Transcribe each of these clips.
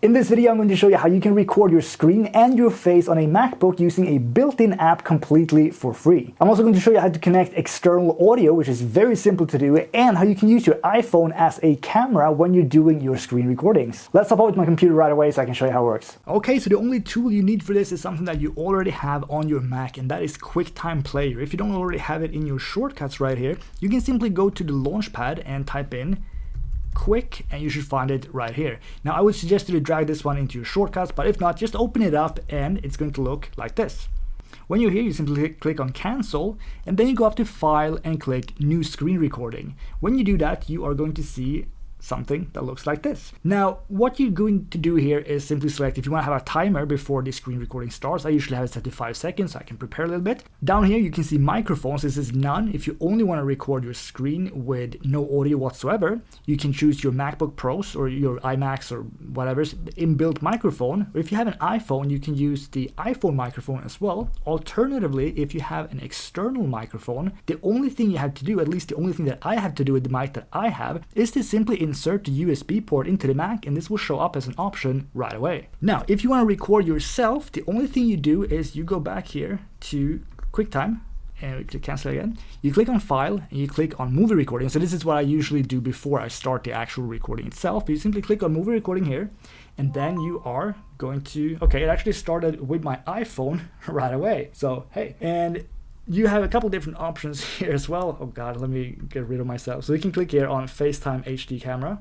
In this video, I'm going to show you how you can record your screen and your face on a MacBook using a built-in app completely for free. I'm also going to show you how to connect external audio, which is very simple to do, and how you can use your iPhone as a camera when you're doing your screen recordings. Let's hop over to my computer right away so I can show you how it works. Okay, so the only tool you need for this is something that you already have on your Mac, and that is QuickTime Player. If you don't already have it in your shortcuts right here, you can simply go to the Launchpad and type in Quick, and you should find it right here. Now I would suggest you to drag this one into your shortcuts, but if not, just open it up and it's going to look like this. When you're here, you simply click on cancel, and then you go up to file and click new screen recording. When you do that, you are going to see something that looks like this. Now, what you're going to do here is simply select if you want to have a timer before the screen recording starts. I usually have it set to 5 seconds so I can prepare a little bit. Down here, you can see microphones. This is none. If you only want to record your screen with no audio whatsoever, you can choose your MacBook Pros or your iMacs or whatever's inbuilt microphone. Or if you have an iPhone, you can use the iPhone microphone as well. Alternatively, if you have an external microphone, the only thing you have to do, at least the only thing that I have to do with the mic that I have, is to simply insert the USB port into the Mac, and this will show up as an option right away. Now, if you want to record yourself, the only thing you do is you go back here to QuickTime, and we click cancel again. You click on File, and you click on Movie Recording. So this is what I usually do before I start the actual recording itself. You simply click on Movie Recording here, and then you are going to, okay, it actually started with my iPhone right away. So, hey, and you have a couple different options here as well. Oh God, let me get rid of myself. So you can click here on FaceTime HD camera,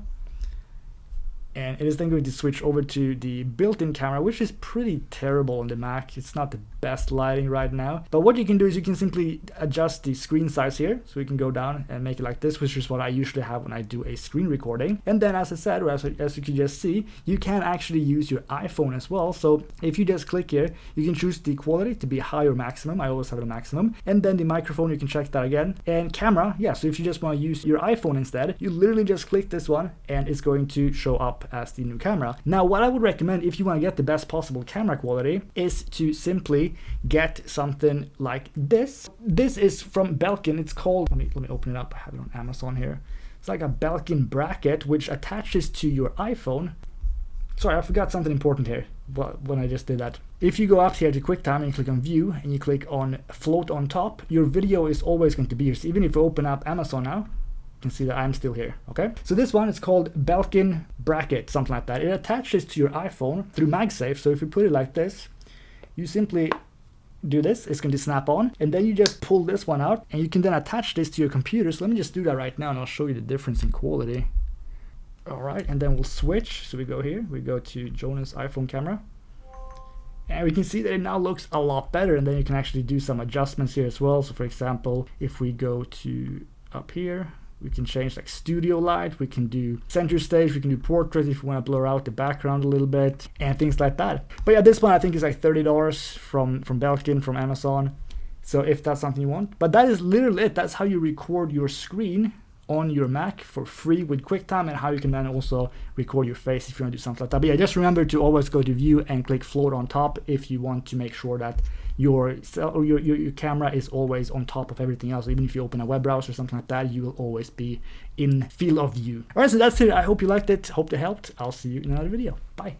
and it is then going to switch over to the built-in camera, which is pretty terrible on the Mac. It's not the best lighting right now. But what you can do is you can simply adjust the screen size here. So we can go down and make it like this, which is what I usually have when I do a screen recording. And then as I said, or as you can just see, you can actually use your iPhone as well. So if you just click here, you can choose the quality to be high or maximum. I always have it a maximum. And then the microphone, you can check that again. And camera, yeah, so if you just want to use your iPhone instead, you literally just click this one and it's going to show up as the new camera. Now, what I would recommend if you want to get the best possible camera quality is to simply get something like this. This is from Belkin. It's called, let me open it up. I have it on Amazon here. It's like a Belkin bracket which attaches to your iPhone. Sorry, I forgot something important here when I just did that. If you go up here to QuickTime and you click on View and you click on Float on Top, your video is always going to be here. So even if you open up Amazon now, can see that I'm still here. Okay, so this one is called Belkin bracket, something like that. It attaches to your iPhone through MagSafe. So if you put it like this, you simply do this, it's going to snap on, and then you just pull this one out and you can then attach this to your computer. So let me just do that right now and I'll show you the difference in quality. All right, and then we'll switch. So we go here, we go to Jonas iPhone camera, and we can see that it now looks a lot better, and then you can actually do some adjustments here as well. So for example, if we go to up here, we can change like studio light, we can do center stage, we can do portrait if we want to blur out the background a little bit, and things like that. But yeah, this one I think is like $30 from Belkin, from Amazon. So if that's something you want. But that is literally it. That's how you record your screen on your Mac for free with QuickTime, and how you can then also record your face if you want to do something like that. But yeah, just remember to always go to View and click Float on Top if you want to make sure that your camera is always on top of everything else. Even if you open a web browser or something like that, you will always be in field of view. All right, so that's it. I hope you liked it. Hope it helped. I'll see you in another video. Bye.